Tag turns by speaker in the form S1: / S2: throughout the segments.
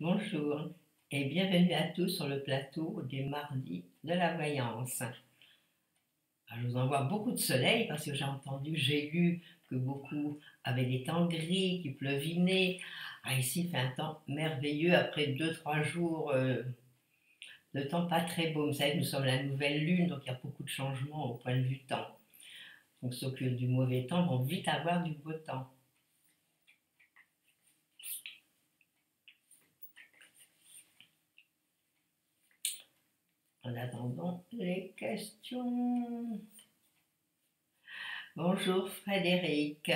S1: Bonjour et bienvenue à tous sur le plateau des mardis de la voyance. Alors, je vous envoie beaucoup de soleil parce que j'ai lu que beaucoup avaient des temps gris, qu'il pleuvinait. Ah, ici, il fait un temps merveilleux après 2 3 jours de temps pas très beau. Vous savez que nous sommes la nouvelle lune, donc il y a beaucoup de changements au point de vue temps. Donc ceux qui ont du mauvais temps vont vite avoir du beau temps. En attendant les questions. Bonjour Frédéric.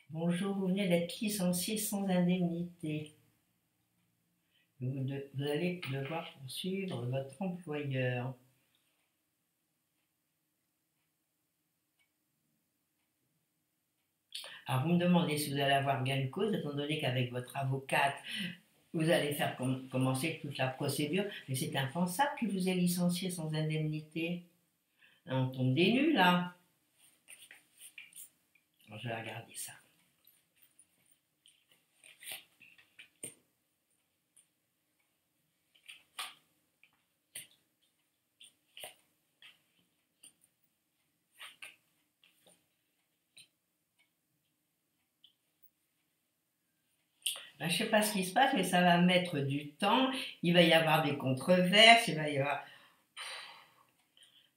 S1: Bonjour, vous venez d'être licencié sans indemnité. Vous allez devoir poursuivre votre employeur. Alors vous me demandez si vous allez avoir gain de cause, étant donné qu'avec votre avocate, vous allez faire commencer toute la procédure, mais c'est impensable que vous ayez licencié sans indemnité. On tombe des nuls là. Alors, je vais regarder ça. Ben, je ne sais pas ce qui se passe, mais ça va mettre du temps. Il va y avoir des controverses, il va y avoir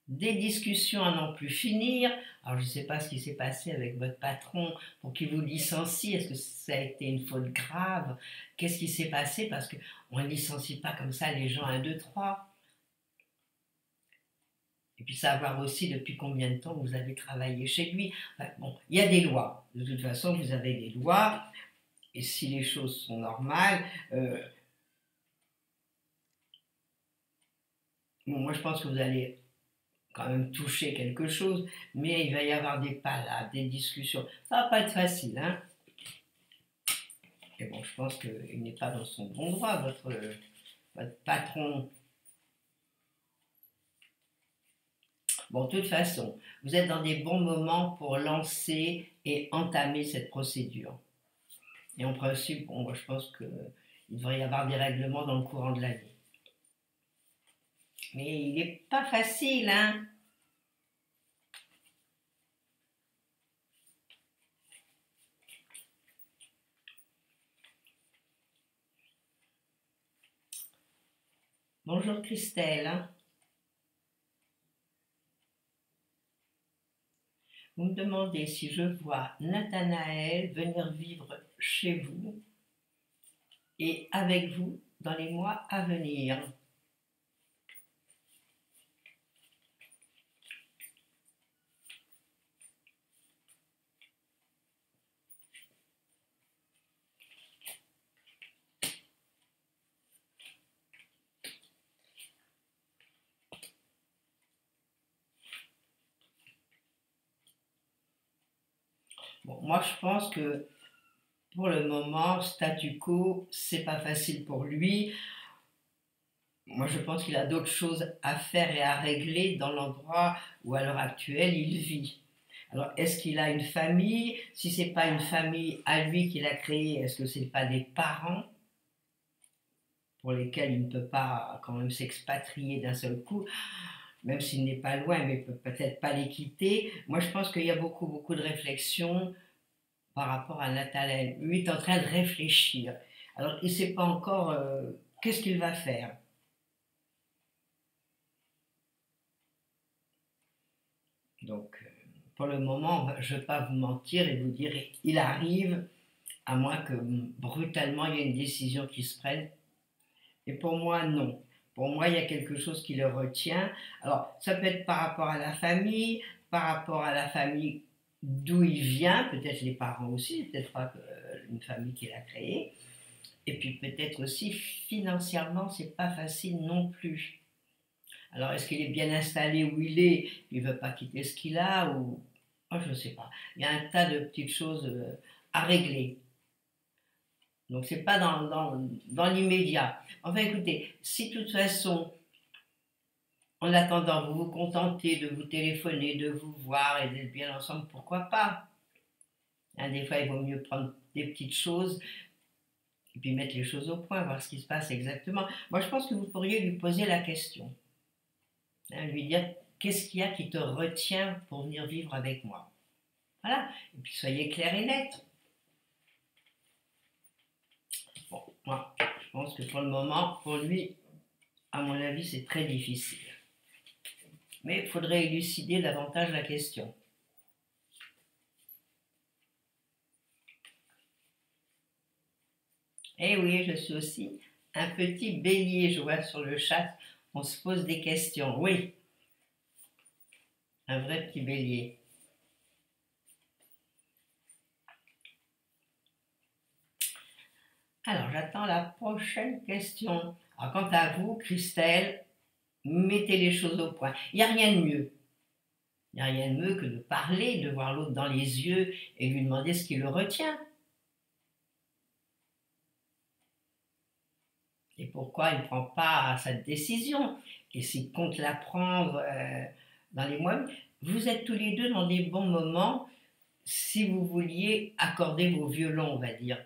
S1: des discussions à n'en plus finir. Alors je ne sais pas ce qui s'est passé avec votre patron pour qu'il vous licencie. Est-ce que ça a été une faute grave? Qu'est-ce qui s'est passé? Parce qu'on ne licencie pas comme ça les gens 1, 2, 3. Et puis savoir aussi depuis combien de temps vous avez travaillé chez lui. Enfin, bon, il y a des lois. De toute façon, vous avez des lois. Et si les choses sont normales, bon, moi je pense que vous allez quand même toucher quelque chose, mais il va y avoir des palabres, des discussions. Ça va pas être facile, hein. Et bon, je pense qu'il n'est pas dans son bon droit, votre patron. Bon, de toute façon, vous êtes dans des bons moments pour lancer et entamer cette procédure. Et en principe, bon, moi je pense qu'il devrait y avoir des règlements dans le courant de l'année. Mais il n'est pas facile, hein. Bonjour Christelle. Vous me demandez si je vois Nathanaël venir vivre chez vous et avec vous dans les mois à venir. Bon, moi je pense que pour le moment, statu quo, c'est pas facile pour lui. Moi je pense qu'il a d'autres choses à faire et à régler dans l'endroit où à l'heure actuelle il vit. Alors est-ce qu'il a une famille? Si c'est pas une famille à lui qu'il a créée, est-ce que c'est pas des parents pour lesquels il ne peut pas quand même s'expatrier d'un seul coup, même s'il n'est pas loin, mais peut peut-être pas les quitter? Moi je pense qu'il y a beaucoup de réflexions par rapport à Nathanaël. Lui est en train de réfléchir. Alors, il ne sait pas encore qu'est-ce qu'il va faire. Donc, pour le moment, je ne vais pas vous mentir et vous dire il arrive, à moins que brutalement il y ait une décision qui se prenne. Et pour moi, non. Pour moi, il y a quelque chose qui le retient. Alors, ça peut être par rapport à la famille d'où il vient, peut-être les parents aussi, peut-être pas une famille qu'il a créée. Et puis peut-être aussi financièrement, c'est pas facile non plus. Alors est-ce qu'il est bien installé où il est? Il veut pas quitter ce qu'il a ou oh, je ne sais pas. Il y a un tas de petites choses à régler. Donc c'est pas dans l'immédiat. Enfin écoutez, si de toute façon, en attendant, vous vous contentez de vous téléphoner, de vous voir et d'être bien ensemble, pourquoi pas? Hein, des fois, il vaut mieux prendre des petites choses et puis mettre les choses au point, voir ce qui se passe exactement. Moi, je pense que vous pourriez lui poser la question. Hein, lui dire, qu'est-ce qu'il y a qui te retient pour venir vivre avec moi? Voilà, et puis soyez clair et net. Bon, moi, je pense que pour le moment, pour lui, à mon avis, c'est très difficile. Mais il faudrait élucider davantage la question. Eh oui, je suis aussi un petit bélier, je vois sur le chat, on se pose des questions. Oui, un vrai petit bélier. Alors, j'attends la prochaine question. Alors, quant à vous, Christelle, mettez les choses au point. Il n'y a rien de mieux. Il n'y a rien de mieux que de parler, de voir l'autre dans les yeux et lui demander ce qui le retient. Et pourquoi il ne prend pas cette décision. Et s'il compte la prendre dans les mois, vous êtes tous les deux dans des bons moments si vous vouliez accorder vos violons, on va dire.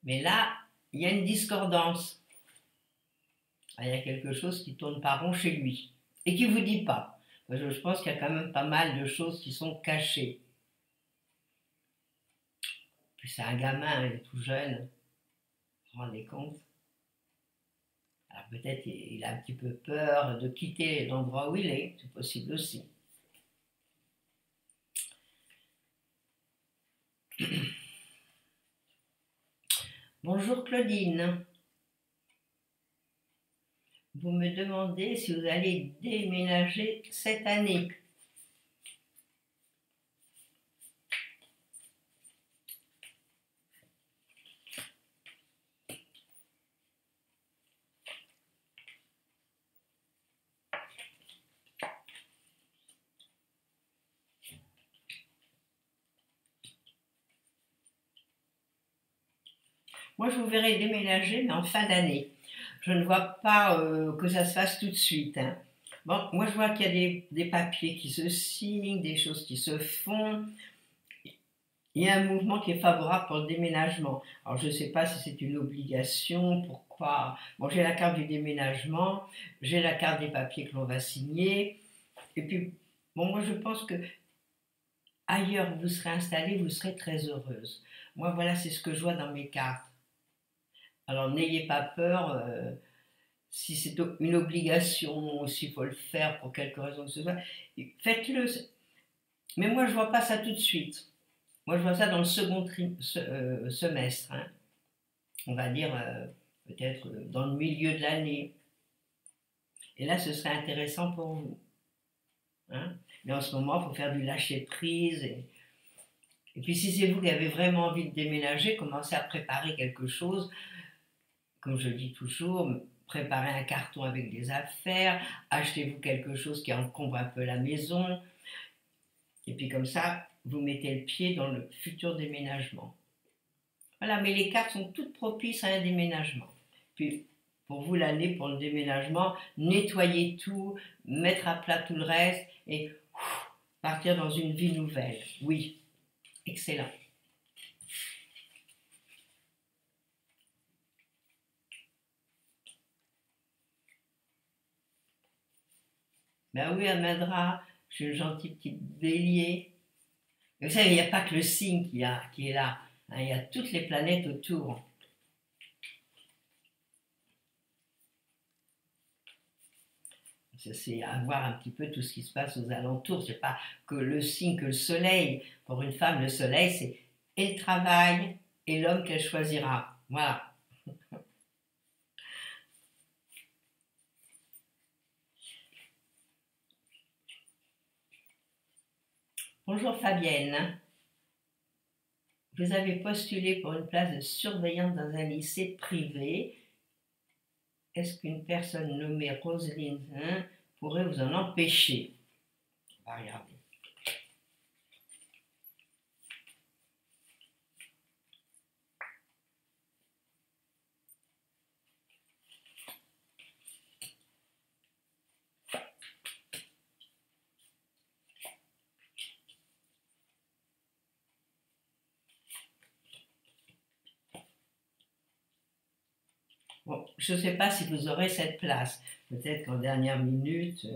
S1: Mais là, il y a une discordance. Il y a quelque chose qui tourne pas rond chez lui et qui ne vous dit pas. Je pense qu'il y a quand même pas mal de choses qui sont cachées. Puis c'est un gamin, il est tout jeune, vous vous rendez compte? Alors peut-être il a un petit peu peur de quitter l'endroit où il est, c'est possible aussi. Bonjour Claudine. Vous me demandez si vous allez déménager cette année. Moi, je vous verrai déménager, mais en fin d'année. Je ne vois pas que ça se fasse tout de suite. Hein. Bon, moi, je vois qu'il y a des papiers qui se signent, des choses qui se font. Il y a un mouvement qui est favorable pour le déménagement. Alors, je ne sais pas si c'est une obligation, pourquoi. Bon, j'ai la carte du déménagement, j'ai la carte des papiers que l'on va signer. Et puis, bon, moi, je pense que ailleurs où vous serez installée, vous serez très heureuse. Moi, voilà, c'est ce que je vois dans mes cartes. Alors, n'ayez pas peur. Si c'est une obligation ou s'il faut le faire pour quelque raison que ce soit, faites-le. Mais moi, je ne vois pas ça tout de suite. Moi, je vois ça dans le second semestre. Hein. On va dire peut-être dans le milieu de l'année. Et là, ce serait intéressant pour vous. Hein. Mais en ce moment, il faut faire du lâcher-prise. Et puis, si c'est vous qui avez vraiment envie de déménager, commencez à préparer quelque chose. Comme je dis toujours, préparez un carton avec des affaires, achetez-vous quelque chose qui encombre un peu la maison, et puis comme ça, vous mettez le pied dans le futur déménagement. Voilà, mais les cartes sont toutes propices à un déménagement. Puis, pour vous, l'année, pour le déménagement, nettoyer tout, mettre à plat tout le reste, et partir dans une vie nouvelle. Oui, excellent. Ben oui, Amandra, je suis une gentille petite bélier. Mais vous savez, il n'y a pas que le signe qui est là. Hein, il y a toutes les planètes autour. C'est à voir un petit peu tout ce qui se passe aux alentours. C'est pas que le signe, que le soleil. Pour une femme, le soleil, c'est et le travail et l'homme qu'elle choisira. Voilà. Bonjour Fabienne. Vous avez postulé pour une place de surveillante dans un lycée privé. Est-ce qu'une personne nommée Roselyne pourrait vous en empêcher? On va regarder. Bon, je ne sais pas si vous aurez cette place. Peut-être qu'en dernière minute.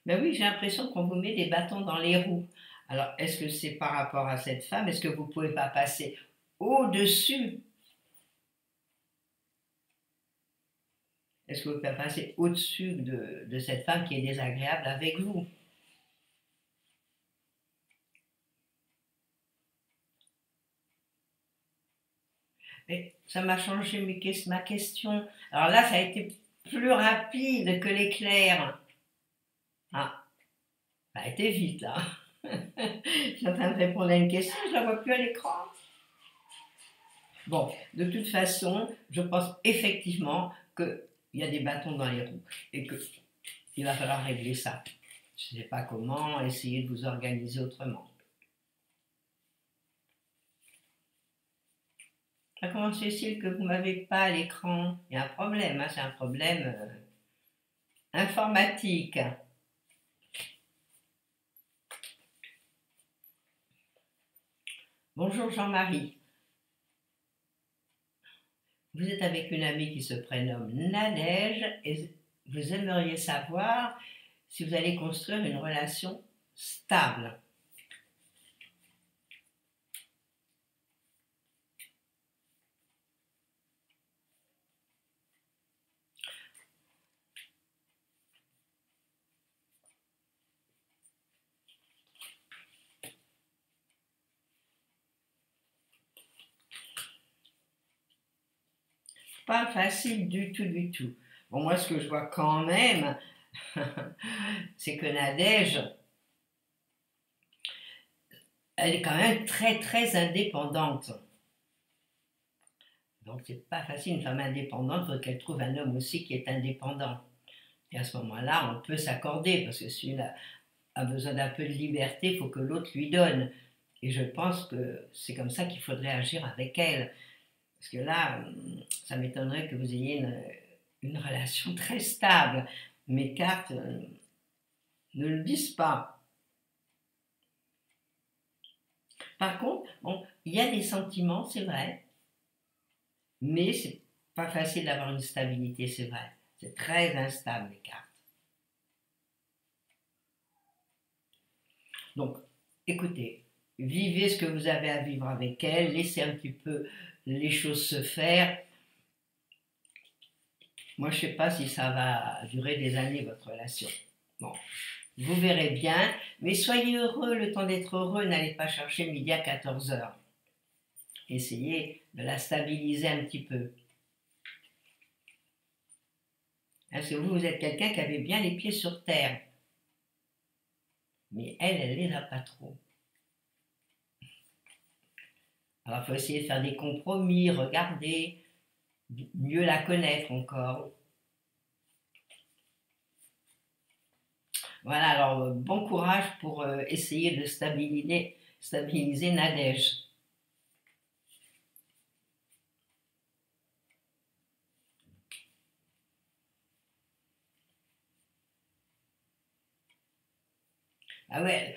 S1: Mais oui, j'ai l'impression qu'on vous met des bâtons dans les roues. Alors, est-ce que c'est par rapport à cette femme? Est-ce que vous ne pouvez pas passer au-dessus? Est-ce que vous pouvez passer au-dessus de cette femme qui est désagréable avec vous? Mais ça m'a changé ma question. Alors là, ça a été plus rapide que l'éclair. Ah, ça a été vite là. Je suis en train de répondre à une question, je ne la vois plus à l'écran. Bon, de toute façon, je pense effectivement qu'il y a des bâtons dans les roues et qu'il va falloir régler ça. Je ne sais pas comment, essayer de vous organiser autrement. Ah, comment se fait-il que vous ne m'avez pas à l'écran? Il y a un problème, hein, c'est un problème informatique. Bonjour Jean-Marie. Vous êtes avec une amie qui se prénomme Nadège et vous aimeriez savoir si vous allez construire une relation stable. Pas facile du tout, du tout. Bon, moi, ce que je vois quand même, c'est que Nadège, elle est quand même très, très indépendante. Donc, c'est pas facile, une femme indépendante, il faut qu'elle trouve un homme aussi qui est indépendant. Et à ce moment-là, on peut s'accorder, parce que si l'une a besoin d'un peu de liberté, il faut que l'autre lui donne. Et je pense que c'est comme ça qu'il faudrait agir avec elle. Parce que là, ça m'étonnerait que vous ayez une relation très stable. Mes cartes ne le disent pas. Par contre, bon, il y a des sentiments, c'est vrai, mais c'est pas facile d'avoir une stabilité, c'est vrai. C'est très instable, les cartes. Donc, écoutez, vivez ce que vous avez à vivre avec elle, laissez un petit peu les choses se faire. Moi, je ne sais pas si ça va durer des années, votre relation. Bon, vous verrez bien, mais soyez heureux, le temps d'être heureux, n'allez pas chercher midi à 14 heures. Essayez de la stabiliser un petit peu. Parce que vous êtes quelqu'un qui avait bien les pieds sur terre. Mais elle ne les a pas trop. Alors, il faut essayer de faire des compromis, regarder, mieux la connaître encore. Voilà, alors bon courage pour essayer de stabiliser Nadège. Ah ouais,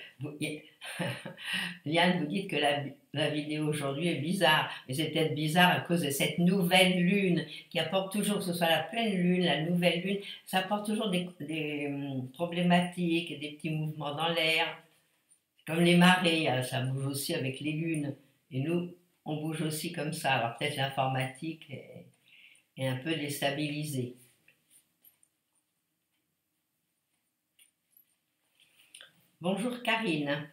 S1: Liane, vous dites que la vidéo aujourd'hui est bizarre, mais c'est peut-être bizarre à cause de cette nouvelle lune qui apporte toujours, que ce soit la pleine lune, la nouvelle lune, ça apporte toujours des problématiques et des petits mouvements dans l'air, comme les marées, hein, ça bouge aussi avec les lunes, et nous, on bouge aussi comme ça, alors peut-être l'informatique est un peu déstabilisée. Bonjour Karine.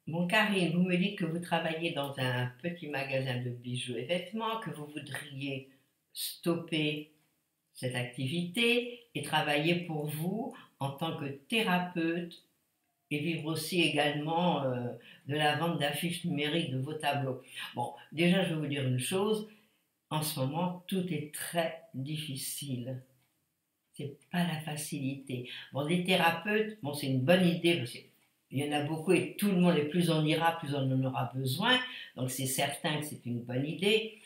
S1: Bon, Karine, vous me dites que vous travaillez dans un petit magasin de bijoux et vêtements, que vous voudriez stopper cette activité et travailler pour vous en tant que thérapeute et vivre aussi également de la vente d'affiches numériques de vos tableaux. Bon, déjà, je vais vous dire une chose, en ce moment, tout est très difficile. C'est pas la facilité. Bon, des thérapeutes, bon, c'est une bonne idée parce qu'il y en a beaucoup et tout le monde, et plus on ira, plus on en aura besoin. Donc c'est certain que c'est une bonne idée.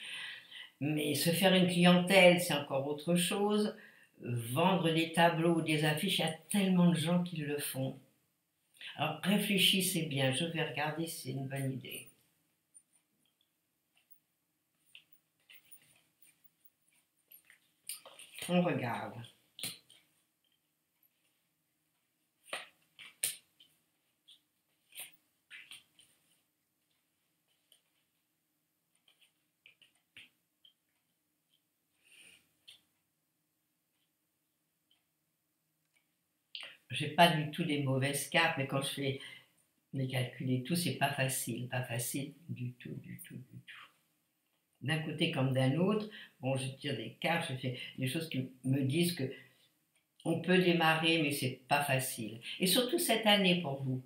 S1: Mais se faire une clientèle, c'est encore autre chose. vendre des tableaux ou des affiches, il y a tellement de gens qui le font. Alors réfléchissez bien, je vais regarder si c'est une bonne idée. On regarde. J'ai pas du tout des mauvaises cartes, mais quand je fais mes calculs et tout, c'est pas facile du tout, du tout, du tout. D'un côté comme d'un autre, bon, je tire des cartes, je fais des choses qui me disent que on peut démarrer, mais c'est pas facile. Et surtout cette année pour vous.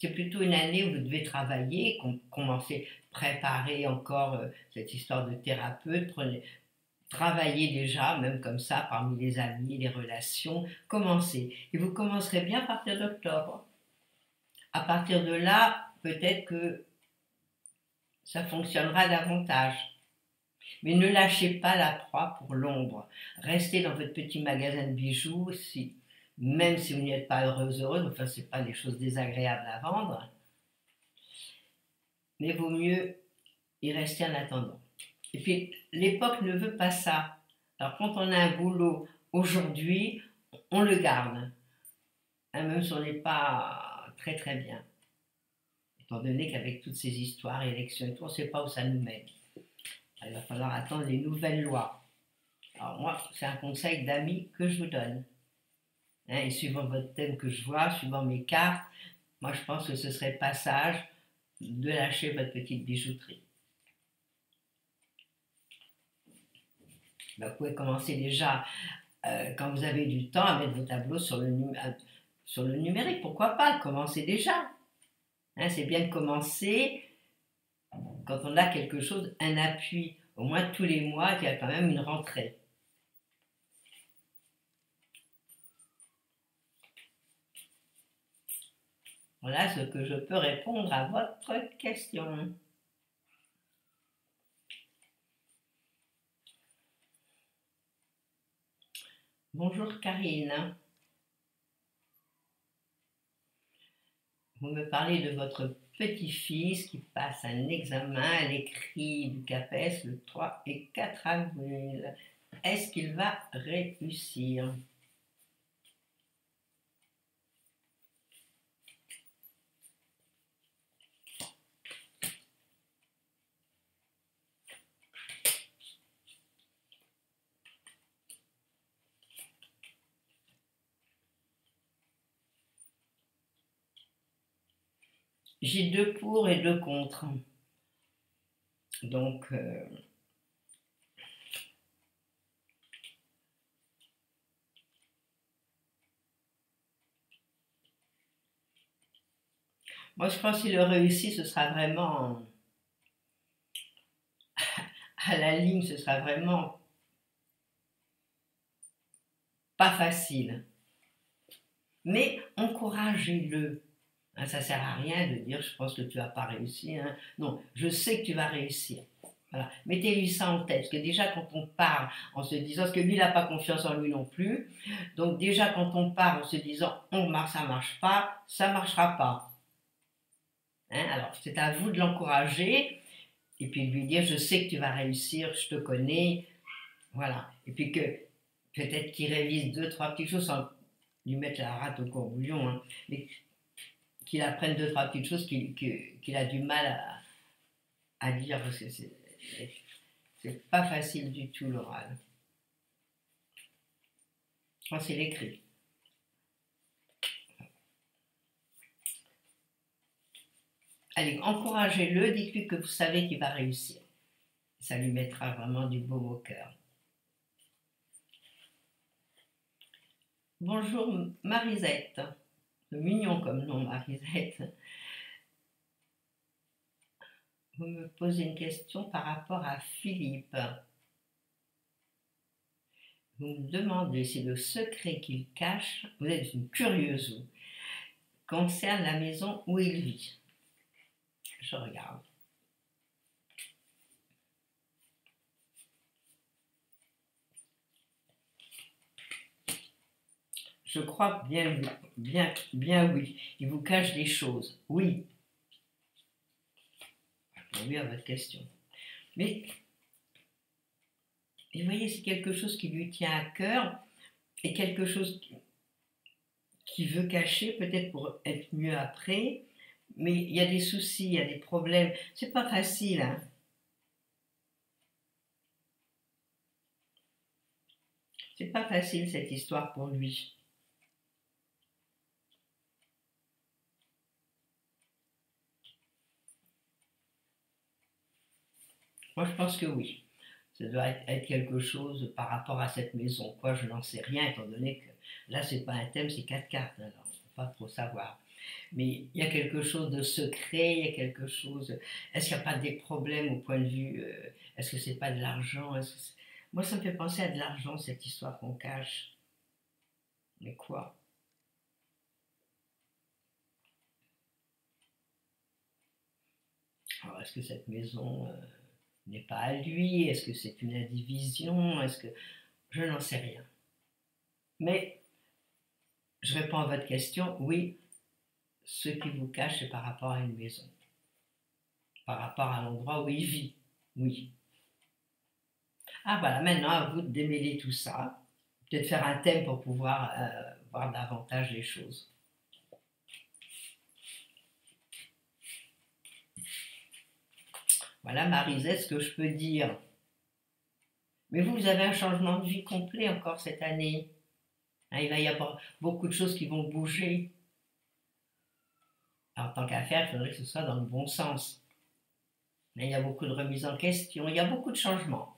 S1: C'est plutôt une année où vous devez travailler, commencer, préparer encore cette histoire de thérapeute, travaillez déjà, même comme ça, parmi les amis, les relations, commencez. Et vous commencerez bien à partir d'octobre. À partir de là, peut-être que ça fonctionnera davantage. Mais ne lâchez pas la proie pour l'ombre. Restez dans votre petit magasin de bijoux, même si vous n'êtes pas heureuse, enfin, ce n'est pas des choses désagréables à vendre. Mais vaut mieux y rester en attendant. Et puis, l'époque ne veut pas ça. Alors, quand on a un boulot aujourd'hui, on le garde. Même si on n'est pas très très bien. Étant donné qu'avec toutes ces histoires, élections et tout, on ne sait pas où ça nous mène. Il va falloir attendre les nouvelles lois. Alors moi, c'est un conseil d'amis que je vous donne. Et suivant votre thème que je vois, suivant mes cartes, moi je pense que ce serait le passage de lâcher votre petite bijouterie. Vous pouvez commencer déjà, quand vous avez du temps, à mettre vos tableaux sur le numérique. Pourquoi pas? Commencez déjà. C'est bien de commencer quand on a quelque chose, un appui. Au moins tous les mois, il y a quand même une rentrée. Voilà ce que je peux répondre à votre question. Bonjour Karine. Vous me parlez de votre petit-fils qui passe un examen à l'écrit du CAPES le 3 et 4 avril. Est-ce qu'il va réussir? J'ai 2 pour et 2 contre. Donc, moi je pense qu'il le réussit, ce sera vraiment à la ligne, ce sera vraiment pas facile. Mais encouragez-le. Ça ne sert à rien de dire je pense que tu n'as pas réussi. Non, je sais que tu vas réussir. Voilà. Mettez-lui ça en tête, parce que déjà quand on part en se disant, parce que lui il n'a pas confiance en lui non plus, donc déjà quand on part en se disant ça ne marche pas, ça ne marchera pas. Alors c'est à vous de l'encourager, et puis de lui dire je sais que tu vas réussir, je te connais, voilà. Et puis que peut-être qu'il révise 2-3 petites choses sans lui mettre la rate au courbouillon, mais qu'il apprenne 2-3 petites choses qu'il a du mal à dire, parce que c'est pas facile du tout l'oral. Quand c'est l'écrit. Allez, encouragez-le, dites-lui que vous savez qu'il va réussir. Ça lui mettra vraiment du baume au cœur. Bonjour Marisette. C'est mignon comme nom, Marisette. Vous me posez une question par rapport à Philippe. Vous me demandez si le secret qu'il cache, vous êtes une curieuse, vous, concerne la maison où il vit. Je regarde. Je crois bien, bien oui. Il vous cache des choses. Oui. Oui à votre question. Mais, vous voyez, c'est quelque chose qui lui tient à cœur et quelque chose qui veut cacher, peut-être pour être mieux après. Mais il y a des soucis, il y a des problèmes. C'est pas facile, hein. C'est pas facile cette histoire pour lui. Moi, je pense que oui. Ça doit être quelque chose par rapport à cette maison. Quoi, je n'en sais rien, étant donné que là, c'est pas un thème, c'est 4 cartes. Alors, on ne peut pas trop savoir. Mais il y a quelque chose de secret, il y a quelque chose. Est-ce qu'il n'y a pas des problèmes au point de vue. Est-ce que c'est pas de l'argent? Moi, ça me fait penser à de l'argent, cette histoire qu'on cache. Mais quoi? Alors, est-ce que cette maison n'est pas à lui? Est-ce que c'est une indivision? Est-ce que. Je n'en sais rien. Mais je réponds à votre question, oui, ce qui vous cache, c'est par rapport à une maison. Par rapport à l'endroit où il vit, oui. Ah voilà, maintenant à vous de démêler tout ça. Peut-être faire un thème pour pouvoir voir davantage les choses. Voilà, Marisette, ce que je peux dire. Mais vous avez un changement de vie complet encore cette année. Hein, il va y avoir beaucoup de choses qui vont bouger. Alors, tant qu'à faire, il faudrait que ce soit dans le bon sens. Mais il y a beaucoup de remises en question, il y a beaucoup de changements.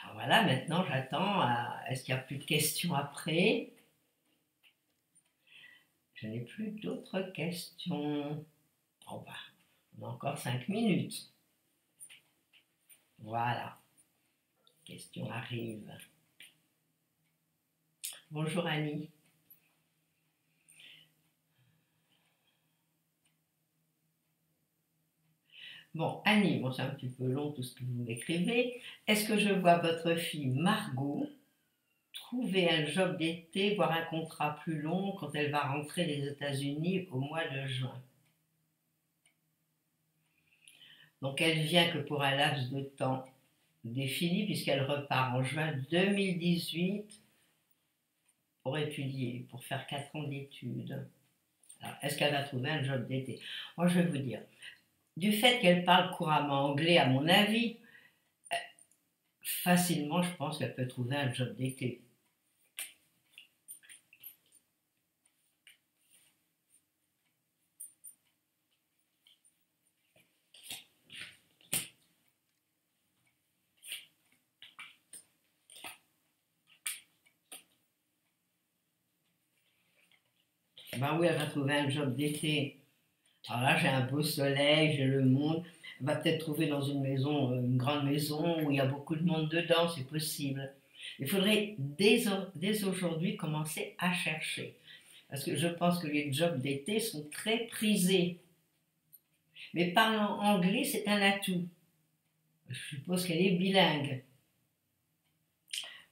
S1: Alors voilà, maintenant j'attends. Est-ce qu'il n'y a plus de questions après? Je n'ai plus d'autres questions. Oh bah, on a encore 5 minutes. Voilà. Question arrive. Bonjour Annie. Bon, Annie, bon, c'est un petit peu long tout ce que vous m'écrivez. Est-ce que je vois votre fille Margot trouver un job d'été, voire un contrat plus long quand elle va rentrer des États-Unis au mois de juin? Donc elle vient que pour un laps de temps défini puisqu'elle repart en juin 2018 pour étudier, pour faire 4 ans d'études. Alors, est-ce qu'elle va trouver un job d'été? Moi, je vais vous dire, du fait qu'elle parle couramment anglais, à mon avis, facilement, je pense qu'elle peut trouver un job d'été. Ben oui, elle va trouver un job d'été. Alors là, j'ai un beau soleil, j'ai le monde. Elle va peut-être trouver dans une maison, une grande maison où il y a beaucoup de monde dedans, c'est possible. Il faudrait dès aujourd'hui commencer à chercher. Parce que je pense que les jobs d'été sont très prisés. Mais parlant anglais, c'est un atout. Je suppose qu'elle est bilingue.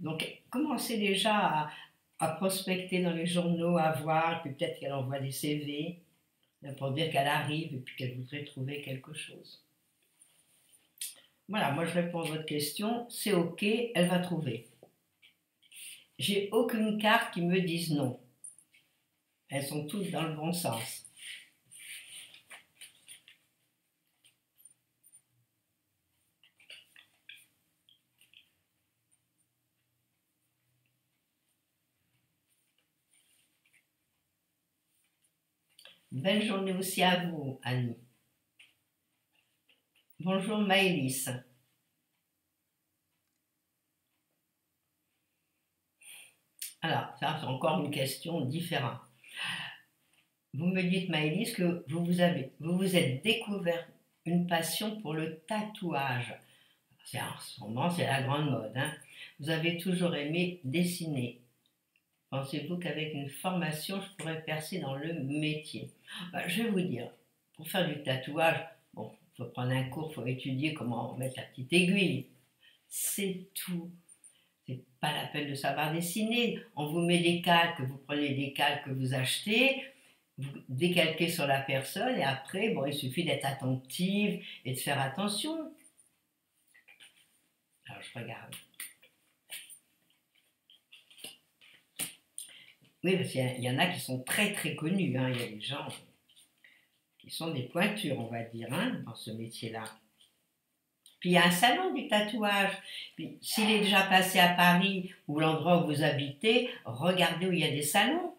S1: Donc, commencez déjà à prospecter dans les journaux, à voir, puis peut-être qu'elle envoie des CV pour dire qu'elle arrive et puis qu'elle voudrait trouver quelque chose. Voilà, moi je réponds à votre question, c'est ok, elle va trouver. J'ai aucune carte qui me dise non. Elles sont toutes dans le bon sens. Belle journée aussi à vous, Annie. Bonjour Maëlys. Alors, ça c'est encore une question différente. Vous me dites Maëlys que vous vous êtes découvert une passion pour le tatouage. En ce moment, c'est la grande mode. Hein. Vous avez toujours aimé dessiner. Pensez-vous qu'avec une formation, je pourrais percer dans le métier? Je vais vous dire, pour faire du tatouage, bon, il faut prendre un cours, il faut étudier comment mettre la petite aiguille. C'est tout. C'est pas la peine de savoir dessiner. On vous met des calques, vous prenez des calques que vous achetez, vous décalquez sur la personne et après, bon, il suffit d'être attentive et de faire attention. Alors je regarde. Oui, parce qu'il y en a qui sont très très connus. Hein. Il y a des gens qui sont des pointures, on va dire, hein, dans ce métier-là. Puis il y a un salon du tatouage. Puis s'il est déjà passé à Paris ou l'endroit où vous habitez, regardez où il y a des salons.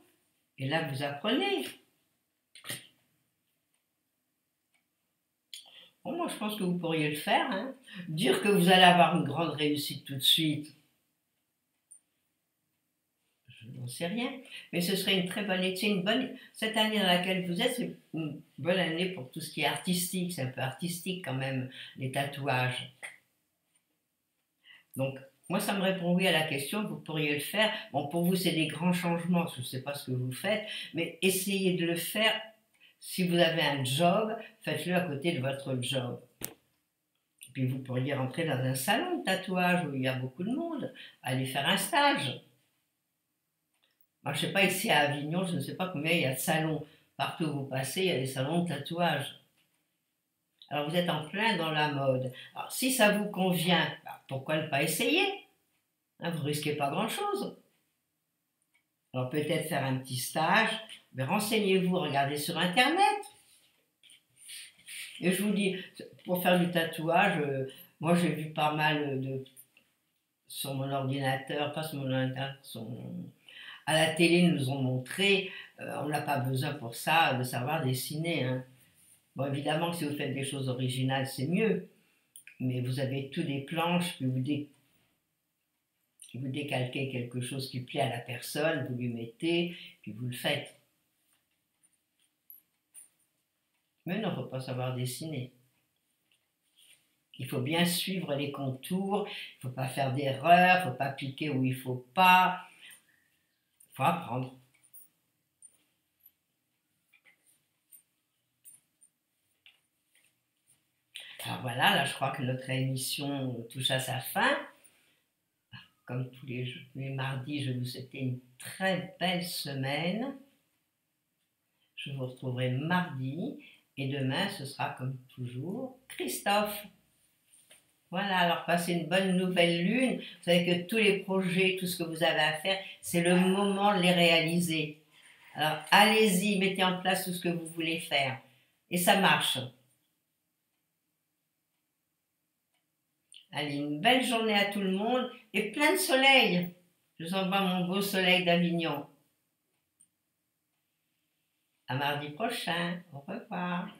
S1: Et là, vous apprenez. Bon, moi, je pense que vous pourriez le faire. Hein. Dire que vous allez avoir une grande réussite tout de suite, je n'en sais rien. Mais ce serait une très bonne année. Cette année dans laquelle vous êtes, c'est une bonne année pour tout ce qui est artistique. C'est un peu artistique quand même, les tatouages. Donc, moi, ça me répond oui à la question, vous pourriez le faire. Bon, pour vous, c'est des grands changements, je ne sais pas ce que vous faites, mais essayez de le faire. Si vous avez un job, faites-le à côté de votre job. Et puis, vous pourriez rentrer dans un salon de tatouage où il y a beaucoup de monde, aller faire un stage. Moi, je ne sais pas, ici à Avignon, je ne sais pas combien il y a de salons. Partout où vous passez, il y a des salons de tatouage. Alors, vous êtes en plein dans la mode. Alors, si ça vous convient, pourquoi ne pas essayer? Hein, vous ne risquez pas grand-chose. Alors peut-être faire un petit stage, mais renseignez-vous, regardez sur Internet. Et je vous dis, pour faire du tatouage, moi j'ai vu pas mal sur mon ordinateur, pas sur mon ordinateur, à la télé ils nous ont montré, on n'a pas besoin pour ça de savoir dessiner. Hein. Bon, évidemment que si vous faites des choses originales, c'est mieux, mais vous avez tous des planches, puis vous décalquez quelque chose qui plaît à la personne, vous lui mettez, puis vous le faites. Mais non, il ne faut pas savoir dessiner. Il faut bien suivre les contours, il ne faut pas faire d'erreurs, il ne faut pas piquer où il ne faut pas. Il faut apprendre. Alors voilà, là je crois que notre émission touche à sa fin. Comme tous les mardis, je vous souhaite une très belle semaine. Je vous retrouverai mardi et demain ce sera comme toujours Christophe. Voilà, alors passez une bonne nouvelle lune. Vous savez que tous les projets, tout ce que vous avez à faire, c'est le moment de les réaliser. Alors allez-y, mettez en place tout ce que vous voulez faire. Et ça marche. Allez, une belle journée à tout le monde et plein de soleil. Je vous envoie mon beau soleil d'Avignon. À mardi prochain. Au revoir.